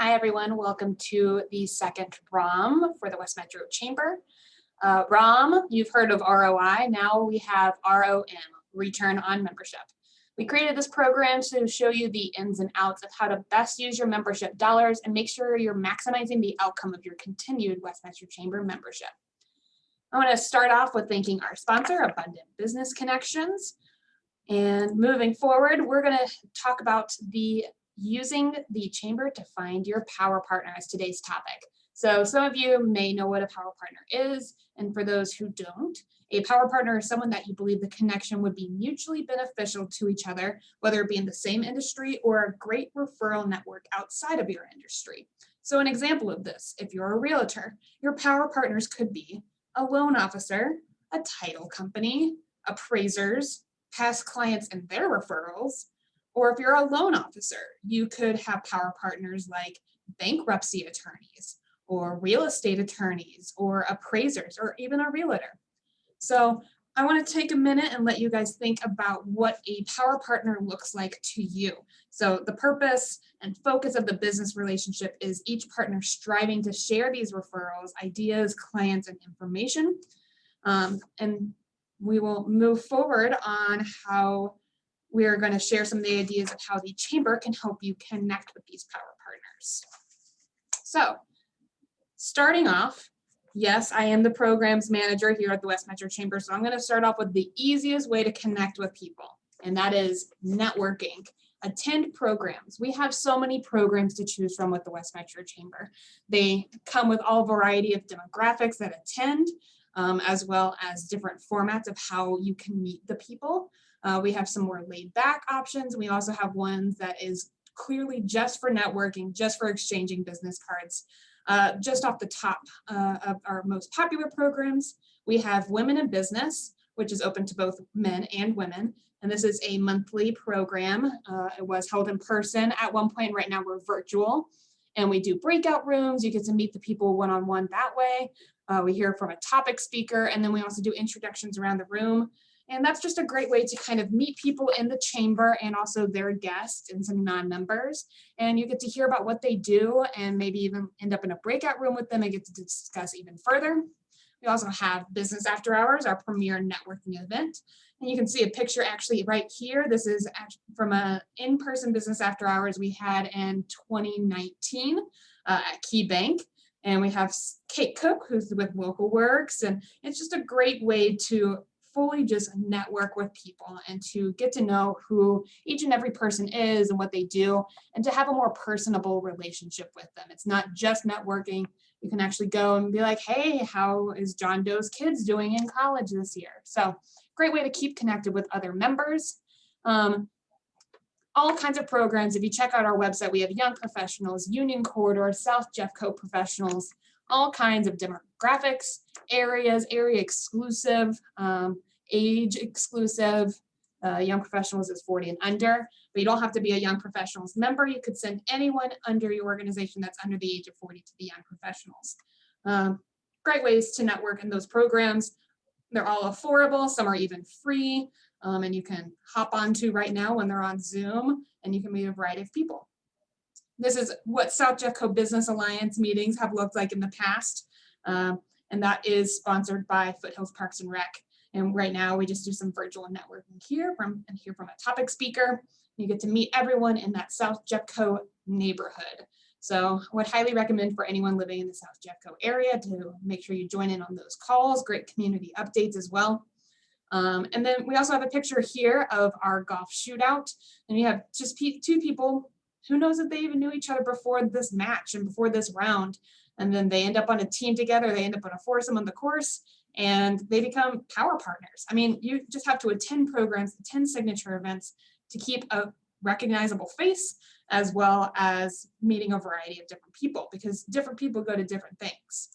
Hi, everyone. Welcome to the second ROM for the West Metro Chamber. ROM, you've heard of ROI. Now we have ROM, Return on Membership. We created this program to show you the ins and outs of how to best use your membership dollars and make sure you're maximizing the outcome of your continued West Metro Chamber membership. I want to start off with thanking our sponsor, Abundant Business Connections. And moving forward, we're going to talk about using the chamber to find your power partner as today's topic. So some of you may know what a power partner is, and for those who don't, a power partner is someone that you believe the connection would be mutually beneficial to each other, whether it be in the same industry or a great referral network outside of your industry. So an example of this, if you're a realtor, your power partners could be a loan officer, a title company, appraisers, past clients and their referrals. Or if you're a loan officer, you could have power partners like bankruptcy attorneys or real estate attorneys or appraisers or even a realtor. So I want to take a minute and let you guys think about what a power partner looks like to you. So the purpose and focus of the business relationship is each partner striving to share these referrals, ideas, clients, and information. And we will move forward on how we're going to share some of the ideas of how the chamber can help you connect with these power partners. So starting off, yes, I am the programs manager here at the West Metro Chamber. So I'm going to start off with the easiest way to connect with people, and that is networking. Attend programs. We have so many programs to choose from with the West Metro Chamber. They come with all variety of demographics that attend, as well as different formats of how you can meet the people. We have some more laid back options. We also have ones that is clearly just for networking, just for exchanging business cards. Just off the top of our most popular programs, we have Women in Business, which is open to both men and women. And this is a monthly program. It was held in person at one point. Right now we're virtual. And we do breakout rooms. You get to meet the people one-on-one that way. We hear from a topic speaker, and then we also do introductions around the room. And that's just a great way to kind of meet people in the chamber and also their guests and some non-members. And you get to hear about what they do and maybe even end up in a breakout room with them and get to discuss even further. We also have Business After Hours, our premier networking event. And you can see a picture actually right here. This is from an in-person Business After Hours we had in 2019 at Key Bank. And we have Kate Cook, who's with Local Works. And it's just a great way to fully just network with people and to get to know who each and every person is and what they do, and to have a more personable relationship with them. It's not just networking. You can actually go and be like, hey, how is John Doe's kids doing in college this year? So great way to keep connected with other members. All kinds of programs. If you check out our website, we have Young Professionals, Union Corridor, South Jeffco Professionals, all kinds of demographics, areas, area exclusive, age exclusive. Young Professionals is 40 and under, but you don't have to be a Young Professionals member. You could send anyone under your organization that's under the age of 40 to the Young Professionals. Great ways to network in those programs. They're all affordable. Some are even free, and you can hop onto right now when they're on Zoom, and you can meet a variety of people. This is what South Jeffco Business Alliance meetings have looked like in the past, and that is sponsored by Foothills Parks and Rec. And right now we just do some virtual networking here and hear from a topic speaker. You get to meet everyone in that South Jeffco neighborhood. So I would highly recommend for anyone living in the South Jeffco area to make sure you join in on those calls. Great community updates as well. And then we also have a picture here of our golf shootout, and you have just two people. Who knows if they even knew each other before this match and before this round, and then they end up on a team together. They end up on a foursome on the course, and they become power partners. I mean, you just have to attend programs, attend signature events to keep a recognizable face, as well as meeting a variety of different people, because different people go to different things.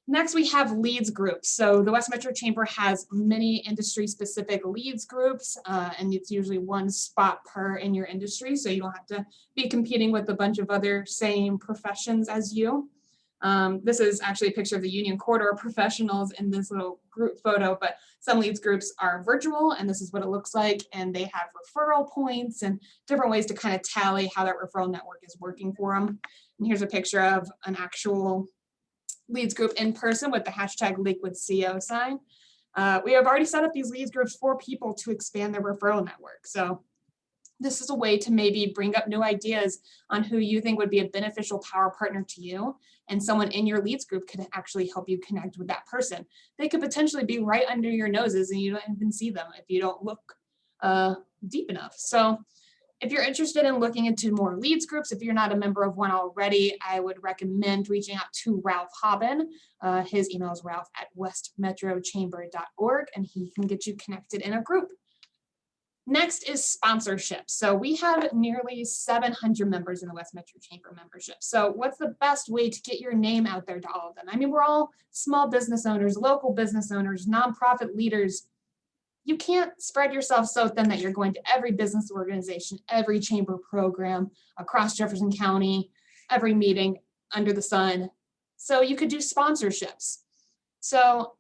Next, we have leads groups. So the West Metro Chamber has many industry-specific leads groups, and it's usually one spot per in your industry, so you don't have to be competing with a bunch of other same professions as you. This is actually a picture of the Union Corridor professionals in this little group photo, but some leads groups are virtual, and this is what it looks like. And they have referral points and different ways to kind of tally how that referral network is working for them. And here's a picture of an actual leads group in person with the hashtag LiquidCO sign. We have already set up these leads groups for people to expand their referral network. So this is a way to maybe bring up new ideas on who you think would be a beneficial power partner to you, and someone in your leads group could actually help you connect with that person. They could potentially be right under your noses and you don't even see them if you don't look deep enough. So if you're interested in looking into more leads groups, if you're not a member of one already, I would recommend reaching out to Ralph Hobbin. His email is ralph@westmetrochamber.org, and he can get you connected in a group. Next is sponsorship. So we have nearly 700 members in the West Metro Chamber membership. So what's the best way to get your name out there to all of them? I mean, we're all small business owners, local business owners, nonprofit leaders. You can't spread yourself so thin that you're going to every business organization, every chamber program across Jefferson County, every meeting under the sun. So you could do sponsorships. So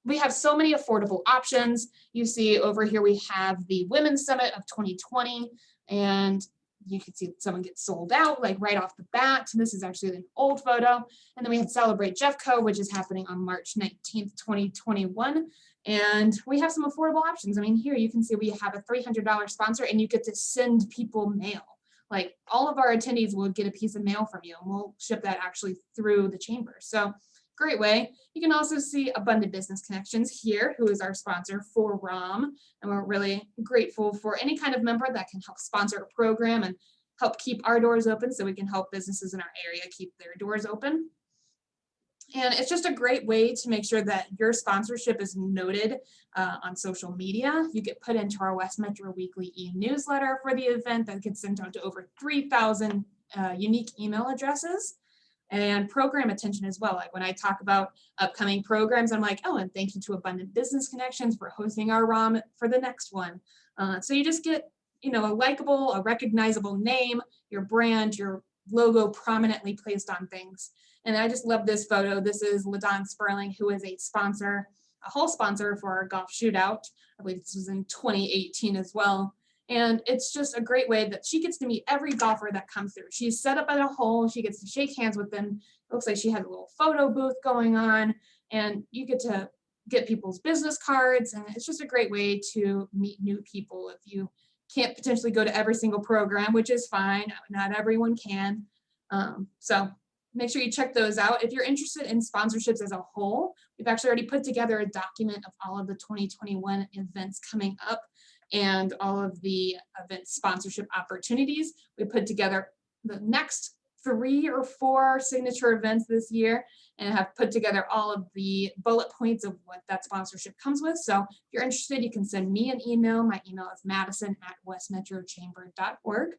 we have so many affordable options. You see over here, we have the Women's Summit of 2020, and you can see someone get sold out like right off the bat. This is actually an old photo. And then we had Celebrate Jeffco, which is happening on March 19th, 2021. And we have some affordable options. I mean, here you can see we have a $300 sponsor, and you get to send people mail. Like all of our attendees will get a piece of mail from you, and we'll ship that actually through the chamber. So great way. You can also see Abundant Business Connections here, who is our sponsor for ROM. And we're really grateful for any kind of member that can help sponsor a program and help keep our doors open so we can help businesses in our area keep their doors open. And it's just a great way to make sure that your sponsorship is noted on social media. You get put into our West Metro Weekly e-newsletter for the event that gets sent out to over 3,000 unique email addresses. And program attention as well. Like when I talk about upcoming programs, I'm like, oh, and thank you to Abundant Business Connections for hosting our ROM for the next one. So you just get, a likable, a recognizable name, your brand, your logo prominently placed on things. And I just love this photo. This is LaDon Sperling, who is a sponsor, a whole sponsor for our golf shootout. I believe this was in 2018 as well. And it's just a great way that she gets to meet every golfer that comes through. She's set up at a hole. She gets to shake hands with them. It looks like she has a little photo booth going on, and you get to get people's business cards. And it's just a great way to meet new people if you can't potentially go to every single program, which is fine. Not everyone can. So make sure you check those out. If you're interested in sponsorships as a whole, we've actually already put together a document of all of the 2021 events coming up and all of the event sponsorship opportunities. We put together the next 3 or 4 signature events this year and have put together all of the bullet points of what that sponsorship comes with. So if you're interested, you can send me an email. My email is madison@westmetrochamber.org.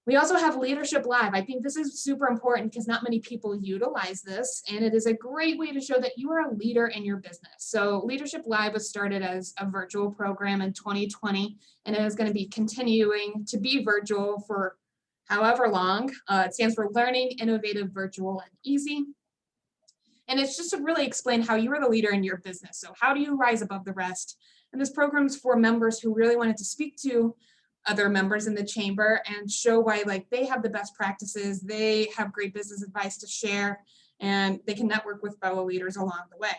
We also have Leadership Live. I think this is super important because not many people utilize this, and it is a great way to show that you are a leader in your business. So Leadership Live was started as a virtual program in 2020, and it is going to be continuing to be virtual for however long. It stands for Learning, Innovative, Virtual, and Easy. And it's just to really explain how you are the leader in your business. So how do you rise above the rest? And this program is for members who really wanted to speak to other members in the chamber and show why they have the best practices, they have great business advice to share, and they can network with fellow leaders along the way.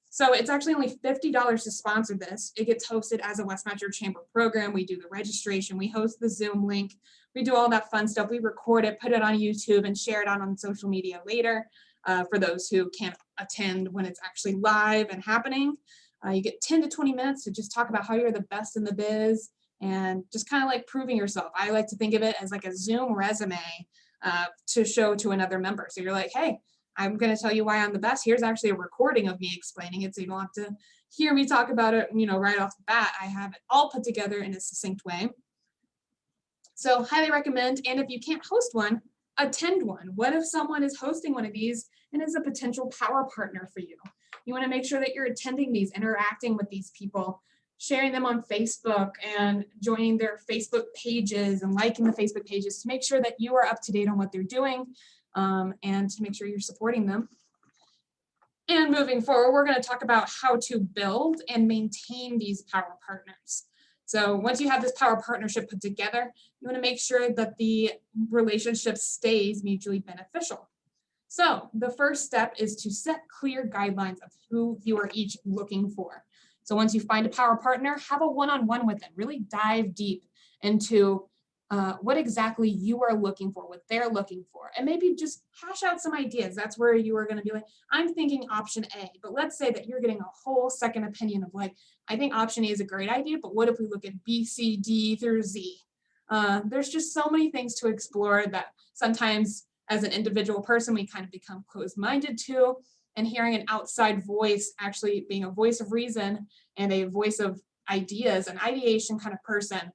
So it's actually only $50 to sponsor this. It gets hosted as a West Metro Chamber program. We do the registration, we host the Zoom link, we do all that fun stuff. We record it, put it on YouTube, and share it on social media later for those who can't attend when it's actually live and happening. You get 10 to 20 minutes to just talk about how you're the best in the biz, and just kind of proving yourself. I like to think of it as a Zoom resume to show to another member. So you're like, hey, I'm going to tell you why I'm the best. Here's actually a recording of me explaining it, so you don't have to hear me talk about it, right off the bat. I have it all put together in a succinct way. So highly recommend. And if you can't host one, attend one. What if someone is hosting one of these and is a potential power partner for you? You want to make sure that you're attending these, interacting with these people, sharing them on Facebook and joining their Facebook pages and liking the Facebook pages to make sure that you are up to date on what they're doing. and to make sure you're supporting them. And moving forward, we're going to talk about how to build and maintain these power partners. So once you have this power partnership put together, you want to make sure that the relationship stays mutually beneficial. So the first step is to set clear guidelines of who you are each looking for. So once you find a power partner, have a one-on-one with them. Really dive deep into what exactly you are looking for, what they're looking for, and maybe just hash out some ideas. That's where you are going to be like, I'm thinking option A, but let's say that you're getting a whole second opinion of like, I think option A is a great idea, but what if we look at B, C, D through Z? There's just so many things to explore that sometimes as an individual person, we kind of become closed-minded to, and hearing an outside voice actually being a voice of reason and a voice of ideas, an ideation kind of person.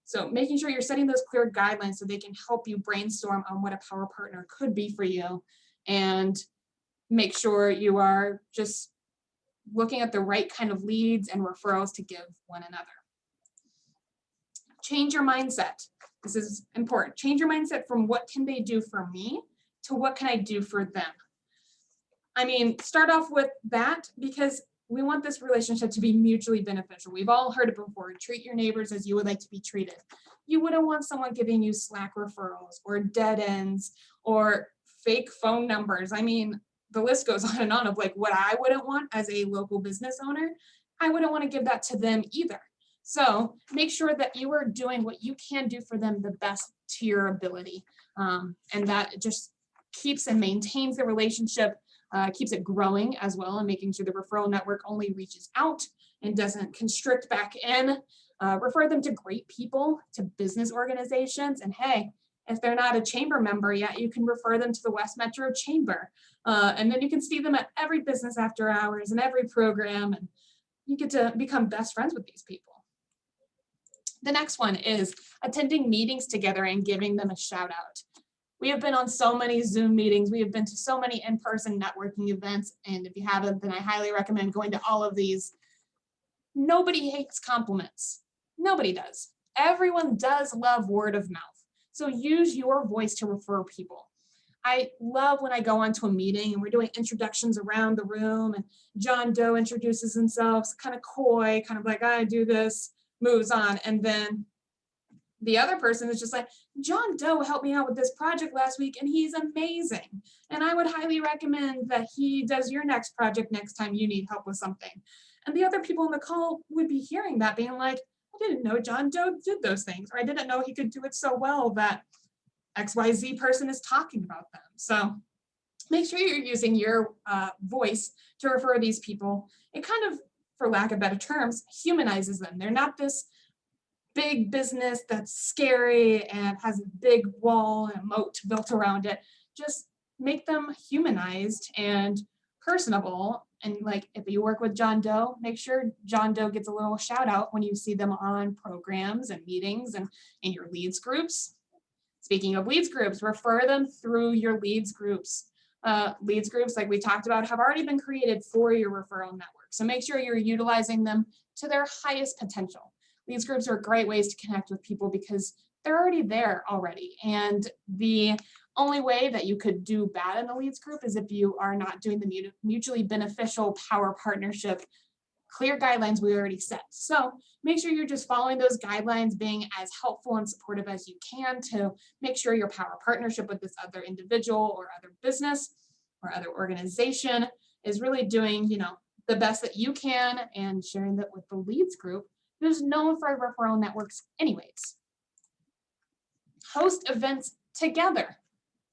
So making sure you're setting those clear guidelines so they can help you brainstorm on what a power partner could be for you, and make sure you are just looking at the right kind of leads and referrals to give one another. Change your mindset. This is important. Change your mindset from what can they do for me to what can I do for them. I mean, start off with that because we want this relationship to be mutually beneficial. We've all heard it before. Treat your neighbors as you would like to be treated. You wouldn't want someone giving you Slack referrals or dead ends or fake phone numbers. I mean, the list goes on and on of like what I wouldn't want as a local business owner. I wouldn't want to give that to them either. So make sure that you are doing what you can do for them the best to your ability. And that just keeps and maintains the relationship, keeps it growing as well, and making sure the referral network only reaches out and doesn't constrict back in. Refer them to great people, to business organizations. And hey, if they're not a chamber member yet, you can refer them to the West Metro Chamber. And then you can see them at every business after hours and every program, and you get to become best friends with these people. The next one is attending meetings together and giving them a shout out. We have been on so many Zoom meetings. We have been to so many in-person networking events. And if you haven't, then I highly recommend going to all of these. Nobody hates compliments. Nobody does. Everyone does love word of mouth. So use your voice to refer people. I love when I go onto a meeting and we're doing introductions around the room and John Doe introduces himself, kind of coy, kind of like, I do this, moves on. And then the other person is just like, John Doe helped me out with this project last week and he's amazing. And I would highly recommend that he does your next project next time you need help with something. And the other people in the call would be hearing that being like, I didn't know John Doe did those things, or I didn't know he could do it so well that XYZ person is talking about them. So make sure you're using your voice to refer these people. It kind of, for lack of better terms, humanizes them. They're not this big business that's scary and has a big wall and a moat built around it. Just make them humanized and personable. And like if you work with John Doe, make sure John Doe gets a little shout out when you see them on programs and meetings and in your leads groups. Speaking of leads groups, refer them through your leads groups. Leads groups, like we talked about, have already been created for your referral network. So make sure you're utilizing them to their highest potential. Leads groups are great ways to connect with people because they're already there already. And the only way that you could do bad in a leads group is if you are not doing the mutually beneficial power partnership clear guidelines we already set. So make sure you're just following those guidelines, being as helpful and supportive as you can to make sure your power partnership with this other individual or other business or other organization is really doing, the best that you can, and sharing that with the leads group who's known for referral networks anyways. Host events together.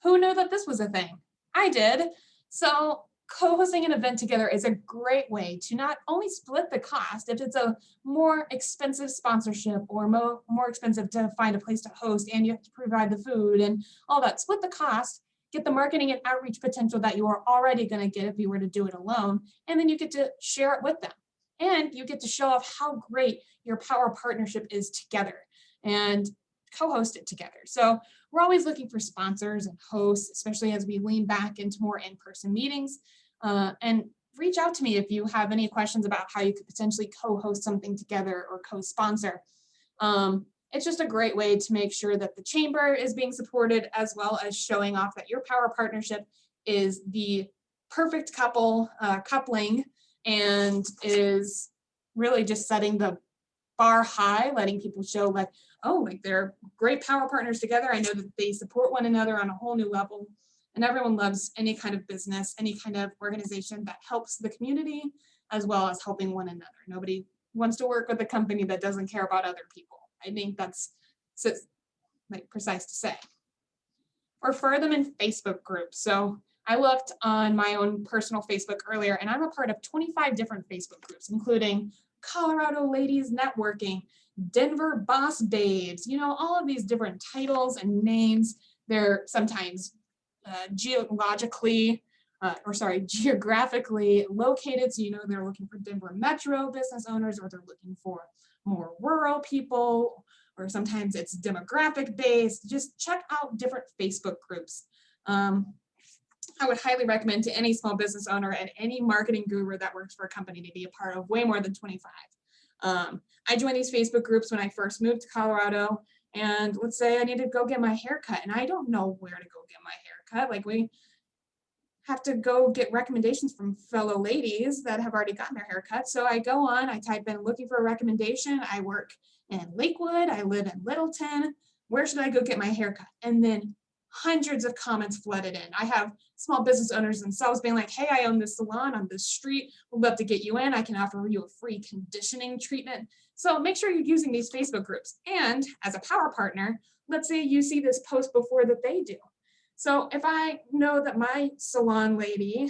Who knew that this was a thing? I did. So co-hosting an event together is a great way to not only split the cost if it's a more expensive sponsorship or more expensive to find a place to host and you have to provide the food and all that. Split the cost, get the marketing and outreach potential that you are already going to get if you were to do it alone, and then you get to share it with them. And you get to show off how great your power partnership is together and co-host it together. So we're always looking for sponsors and hosts, especially as we lean back into more in-person meetings. And reach out to me if you have any questions about how you could potentially co-host something together or co-sponsor. It's just a great way to make sure that the chamber is being supported, as well as showing off that your power partnership is the perfect coupling, and is really just setting the bar high, letting people show like, oh, like they're great power partners together. I know that they support one another on a whole new level. And everyone loves any kind of business, any kind of organization that helps the community, as well as helping one another. Nobody wants to work with a company that doesn't care about other people. I think that's so, like, precise to say. Refer them in Facebook groups. So I looked on my own personal Facebook earlier, and I'm a part of 25 different Facebook groups, including Colorado Ladies Networking, Denver Boss Babes, all of these different titles and names. They're sometimes geographically located. So, they're looking for Denver metro business owners, or they're looking for more rural people, or sometimes it's demographic based. Just check out different Facebook groups. I would highly recommend to any small business owner and any marketing guru that works for a company to be a part of way more than 25. I joined these Facebook groups when I first moved to Colorado, and let's say I need to go get my hair cut, and I don't know where to go get my hair cut. Like, we have to go get recommendations from fellow ladies that have already gotten their hair cut. So I go on, I type in looking for a recommendation. I work in Lakewood, I live in Littleton. Where should I go get my hair cut? And then hundreds of comments flooded in. I have small business owners themselves being like, hey, I own this salon on this street. We'd love to get you in. I can offer you a free conditioning treatment. So make sure you're using these Facebook groups. And as a power partner, let's say you see this post before that they do. So if I know that my salon lady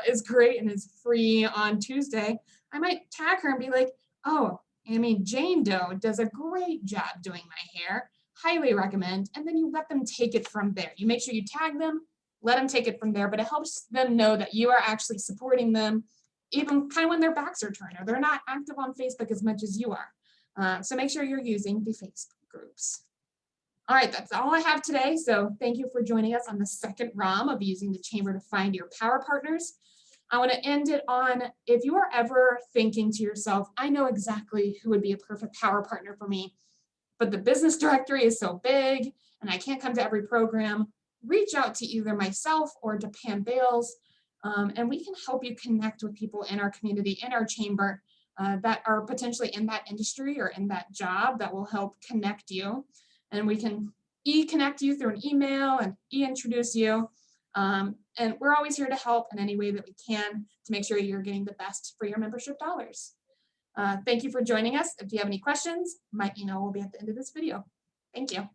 is great and is free on Tuesday, I might tag her and be like, oh, Jane Doe does a great job doing my hair. Highly recommend. And then you let them take it from there. You make sure you tag them, let them take it from there, but it helps them know that you are actually supporting them, even kind of when their backs are turned or they're not active on Facebook as much as you are. So make sure you're using the Facebook groups. All right, that's all I have today. So thank you for joining us on the second ROM of using the chamber to find your power partners. I want to end it on, if you are ever thinking to yourself, I know exactly who would be a perfect power partner for me, but the business directory is so big and I can't come to every program, reach out to either myself or to Pam Bales, and we can help you connect with people in our community, in our chamber, that are potentially in that industry or in that job that will help connect you. And we can connect you through an email and introduce you. And we're always here to help in any way that we can to make sure you're getting the best for your membership dollars. Thank you for joining us. If you have any questions, my email will be at the end of this video. Thank you.